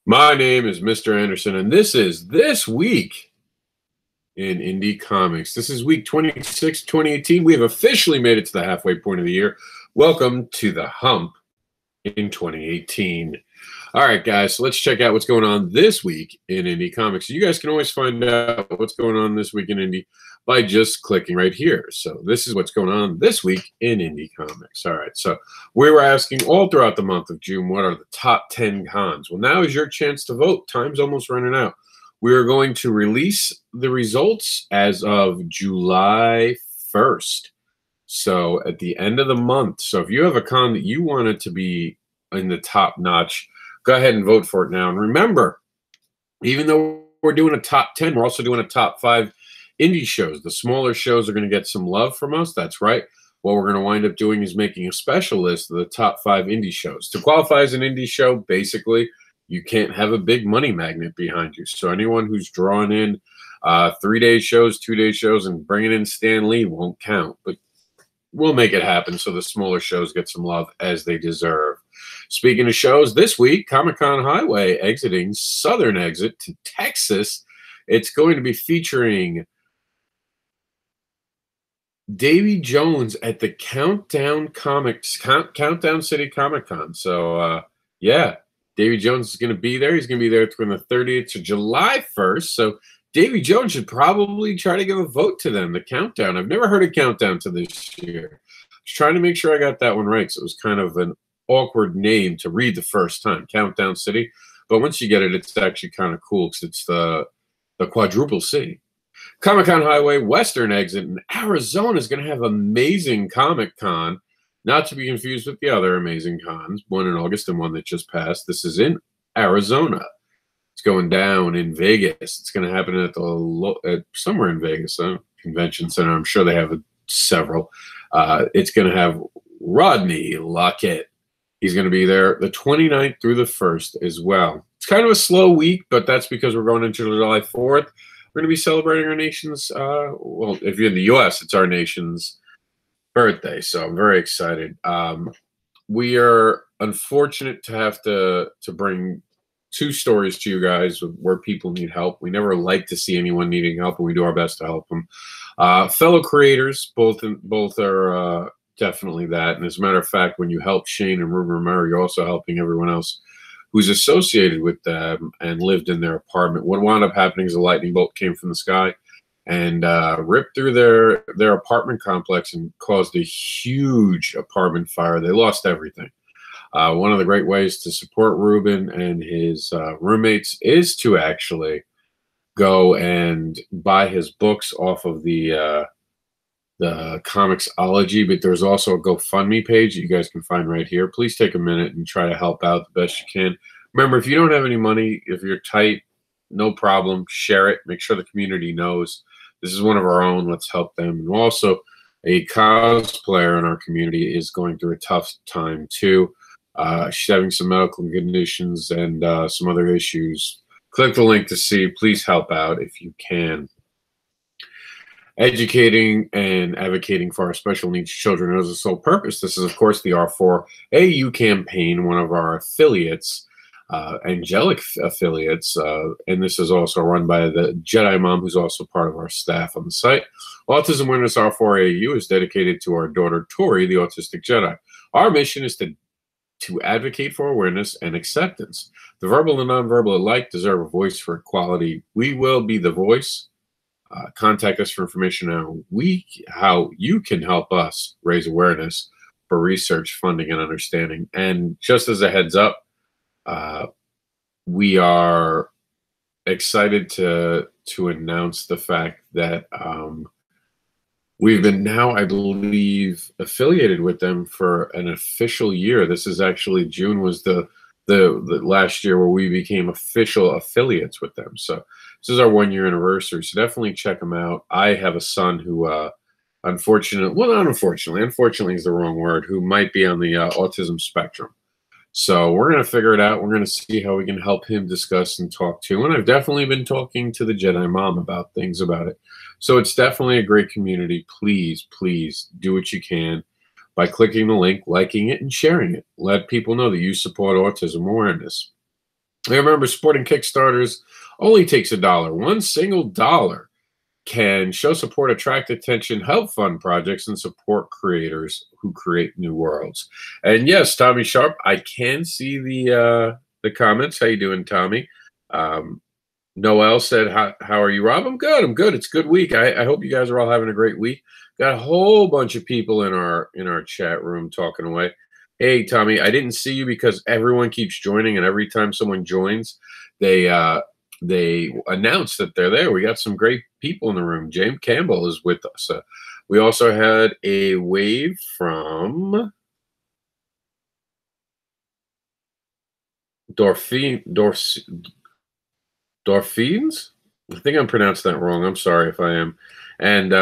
My name is Mr. Anderson, and this is This Week in Indie Comics. This is week 26, 2018. We have officially made it to the halfway point of the year. Welcome to the hump in 2018. All right, guys, so let's check out what's going on this week in Indie Comics. You guys can always find out what's going on this week in Indie by just clicking right here. So this is what's going on this week in Indie Comics. All right, so we were asking all throughout the month of June, what are the top 10 cons? Well, now is your chance to vote. Time's almost running out. We are going to release the results as of July 1st. So at the end of the month. So if you have a con that you want it to be in the top notch, go ahead and vote for it now. And remember, even though we're doing a top 10, we're also doing a top 5 indie shows. The smaller shows are going to get some love from us. That's right. What we're going to wind up doing is making a special list of the top 5 indie shows. To qualify as an indie show, basically, you can't have a big money magnet behind you. So anyone who's drawing in 3-day shows, 2-day shows, and bringing in Stan Lee won't count. But we'll make it happen so the smaller shows get some love as they deserve. Speaking of shows, this week, Comic-Con Highway exiting Southern Exit to Texas. It's going to be featuring Davy Jones at the Countdown City Comic-Con. So, yeah, Davy Jones is going to be there. He's going to be there from the 30th to July 1st. So Davy Jones should probably try to give a vote to them, the Countdown. I've never heard of Countdown to this year. I was trying to make sure I got that one right, so it was kind of an awkward name to read the first time, Countdown City. But once you get it, it's actually kind of cool because it's the quadruple C. Comic-Con Highway Western Exit in Arizona is going to have amazing Comic-Con, not to be confused with the other amazing cons, one in August and one that just passed. This is in Arizona. It's going down in Vegas. It's going to happen at somewhere in Vegas, convention center. I'm sure they have several. It's going to have Rodney Lockett. He's going to be there the 29th through the 1st as well. It's kind of a slow week, but that's because we're going into July 4th. We're going to be celebrating our nation's, well, if you're in the U.S., it's our nation's birthday. So I'm very excited. We are unfortunate to have to bring 2 stories to you guys where people need help. We never like to see anyone needing help, and we do our best to help them. Fellow creators, both are definitely that. And as a matter of fact, when you help Shane and Ruben Romero, you're also helping everyone else who's associated with them and lived in their apartment. What wound up happening is a lightning bolt came from the sky and ripped through their apartment complex and caused a huge apartment fire. They lost everything. One of the great ways to support Ruben and his roommates is to actually go and buy his books off of the Comixology, but there's also a GoFundMe page that you guys can find right here. Please take a minute and try to help out the best you can. Remember, if you don't have any money, if you're tight, no problem. Share it. Make sure the community knows this is one of our own. Let's help them. And also, a cosplayer in our community is going through a tough time too. She's having some medical conditions and some other issues. Click the link to see. Please help out if you can. Educating and advocating for our special needs children as a sole purpose. This is, of course, the R4AU campaign, one of our affiliates, angelic affiliates, and this is also run by the Jedi Mom, who's also part of our staff on the site. Autism Awareness R4AU is dedicated to our daughter, Tori, the autistic Jedi. Our mission is to advocate for awareness and acceptance. The verbal and nonverbal alike deserve a voice for equality. We will be the voice. Contact us for information on how you can help us raise awareness for research, funding, and understanding. And just as a heads up, we are excited to announce the fact that we've been now, I believe, affiliated with them for an official year. This is actually June was the last year where we became official affiliates with them. So this is our 1-year anniversary. So definitely check them out. I have a son who, unfortunately is the wrong word, who might be on the autism spectrum. So we're going to figure it out. We're going to see how we can help him discuss and talk to. And I've definitely been talking to the Jedi Mom about things about it. So it's definitely a great community. Please, please do what you can by clicking the link, liking it, and sharing it. Let people know that you support autism awareness. I remember supporting Kickstarters only takes $1. One single dollar can show support, attract attention, help fund projects, and support creators who create new worlds. And yes, Tommy Sharp, I can see the comments. How you doing, Tommy? Noel said, how are you, Rob? I'm good. I'm good. It's a good week. I hope you guys are all having a great week. Got a whole bunch of people in our chat room talking away. Hey, Tommy, I didn't see you because everyone keeps joining, and every time someone joins, they announce that they're there. We got some great people in the room. James Campbell is with us. We also had a wave from Dorfines. I think I'm pronouncing that wrong. I'm sorry if I am. And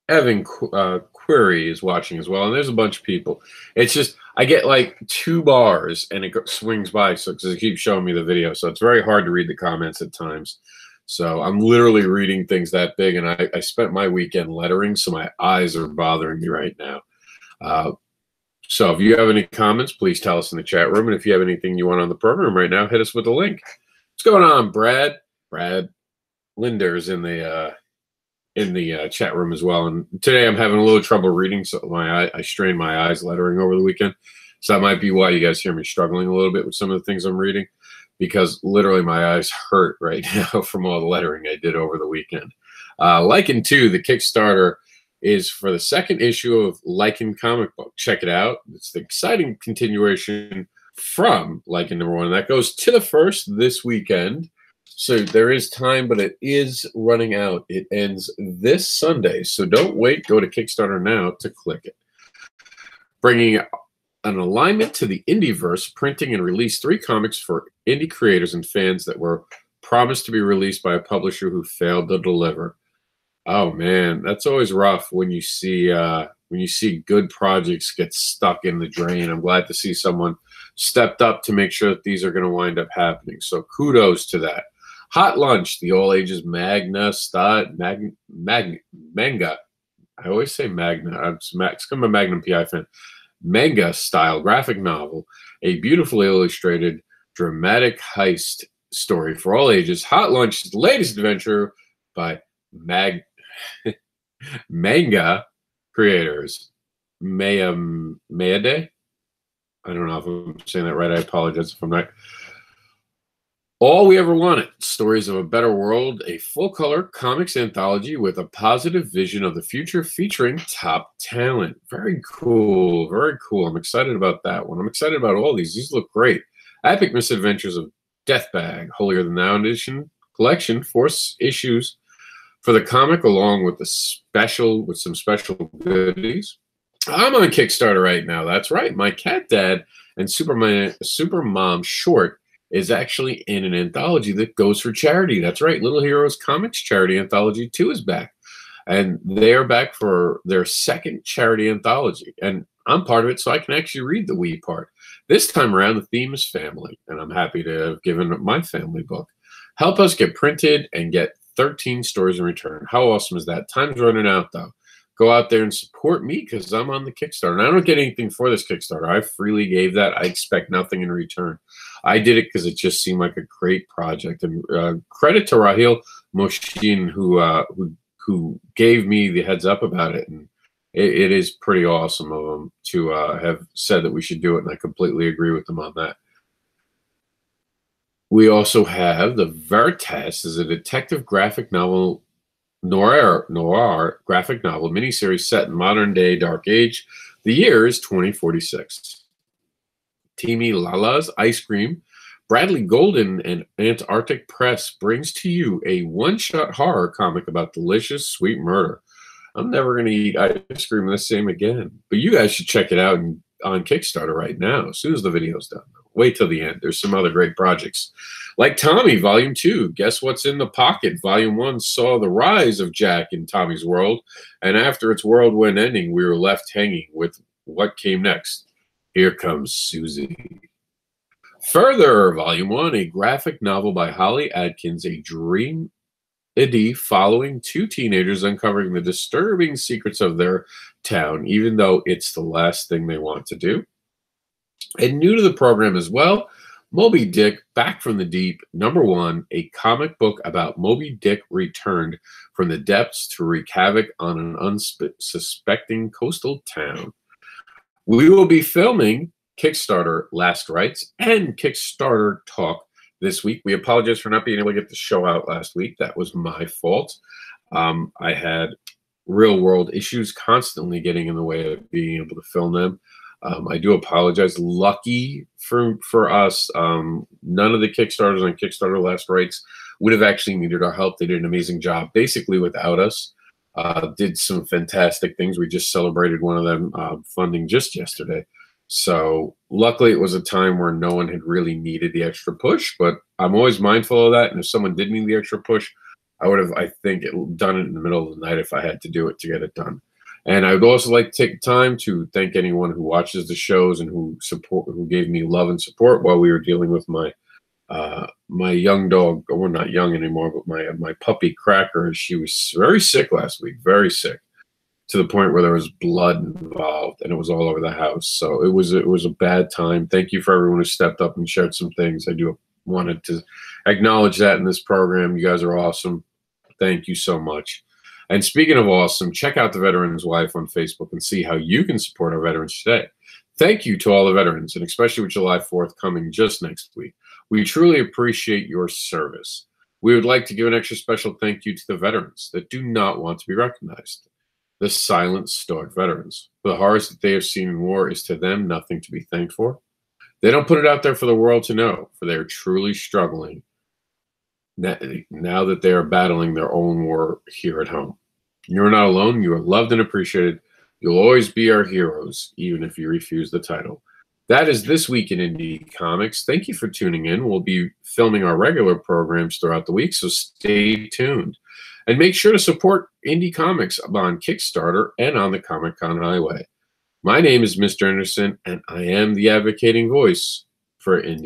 Evan Query is watching as well. And there's a bunch of people. It's just, I get like 2 bars and it swings by because it keeps showing me the video. So it's very hard to read the comments at times. So I'm literally reading things that big. And I spent my weekend lettering, so my eyes are bothering me right now. So if you have any comments, please tell us in the chat room. And if you have anything you want on the program right now, hit us with a link. What's going on, Brad? Brad Linder's in the chat room as well. And today I'm having a little trouble reading, so I strained my eyes lettering over the weekend. So that might be why you guys hear me struggling a little bit with some of the things I'm reading, because literally my eyes hurt right now from all the lettering I did over the weekend. Lycan 2, the Kickstarter, is for the 2nd issue of Lycan comic book. Check it out. It's the exciting continuation from Lycan #1. That goes to the 1st this weekend. So there is time, but it is running out. It ends this Sunday. So don't wait. Go to Kickstarter now to click it. Bringing an alignment to the Indieverse, printing and release 3 comics for indie creators and fans that were promised to be released by a publisher who failed to deliver. Oh man, that's always rough when you see good projects get stuck in the drain. I'm glad to see someone stepped up to make sure that these are going to wind up happening. So kudos to that. Hot Lunch, the all ages manga. I always say magna. I'm a Magnum PI fan. Manga style graphic novel, a beautifully illustrated dramatic heist story for all ages. Hot Lunch's latest adventure by manga creators. Mayade? I don't know if I'm saying that right. I apologize if I'm not. All We Ever Wanted, Stories of a Better World, a full-color comics anthology with a positive vision of the future featuring top talent. Very cool. Very cool. I'm excited about that one. I'm excited about all these. These look great. Epic Misadventures of Deathbag, Holier Than Thou edition collection, 4 issues for the comic, along with some special goodies. I'm on Kickstarter right now. That's right. My Cat Dad and Supermom short is actually in an anthology that goes for charity. That's right. Little Heroes Comics Charity Anthology 2 is back. And they're back for their 2nd charity anthology. And I'm part of it, so I can actually read the we part. This time around, the theme is family. And I'm happy to have given my family book. Help us get printed and get 13 stories in return. How awesome is that? Time's running out, though. Go out there and support me because I'm on the Kickstarter. And I don't get anything for this Kickstarter. I freely gave that. I expect nothing in return. I did it because it just seemed like a great project. And credit to Rahil Moshin, who gave me the heads up about it. And it is pretty awesome of him to have said that we should do it. And I completely agree with him on that. We also have The Veritas, is a detective graphic novel, noir graphic novel miniseries set in modern-day Dark Age. The year is 2046. Teamy Lala's Ice Cream, Bradley Golden and Antarctic Press brings to you a one-shot horror comic about delicious, sweet murder. I'm never going to eat ice cream the same again. But you guys should check it out on Kickstarter right now, as soon as the video's done. Wait till the end. There's some other great projects. Like Tommy, Volume 2. Guess What's in the Pocket? Volume 1 saw the rise of Jack in Tommy's world, and after its whirlwind ending, we were left hanging with what came next. Here Comes Susie. Further, Volume 1, a graphic novel by Holly Adkins, a dream following 2 teenagers uncovering the disturbing secrets of their town, even though it's the last thing they want to do. And new to the program as well, Moby Dick, Back from the Deep, #1, a comic book about Moby Dick returned from the depths to wreak havoc on an unsuspecting coastal town. We will be filming Kickstarter Last Rites and Kickstarter Talk this week. We apologize for not being able to get the show out last week. That was my fault. I had real world issues constantly getting in the way of being able to film them. I do apologize. Lucky for us, none of the Kickstarters on Kickstarter Last Rites would have actually needed our help. They did an amazing job, basically without us. Did some fantastic things. We just celebrated one of them funding just yesterday. So luckily it was a time where no one had really needed the extra push, but I'm always mindful of that. And if someone did need the extra push, I would have, I think, done it in the middle of the night if I had to do it to get it done. And I would also like to take time to thank anyone who watches the shows and who gave me love and support while we were dealing with my my young dog. We're not young anymore, but my puppy Cracker. She was very sick last week, very sick, to the point where there was blood involved and it was all over the house. So it was a bad time. Thank you for everyone who stepped up and shared some things. I do wanted to acknowledge that in this program. You guys are awesome. Thank you so much. And speaking of awesome, check out The Veteran's Wife on Facebook and see how you can support our veterans today. Thank you to all the veterans, and especially with July 4th coming just next week. We truly appreciate your service. We would like to give an extra special thank you to the veterans that do not want to be recognized. The silent, stoic veterans. The horrors that they have seen in war is to them nothing to be thanked for. They don't put it out there for the world to know, for they are truly struggling now that they are battling their own war here at home. You're not alone. You are loved and appreciated. You'll always be our heroes, even if you refuse the title. That is this week in Indie Comics. Thank you for tuning in. We'll be filming our regular programs throughout the week, so stay tuned. And make sure to support Indie Comics on Kickstarter and on the Comic-Con Highway. My name is Mr. Anderson, and I am the advocating voice for IndieAdvocates.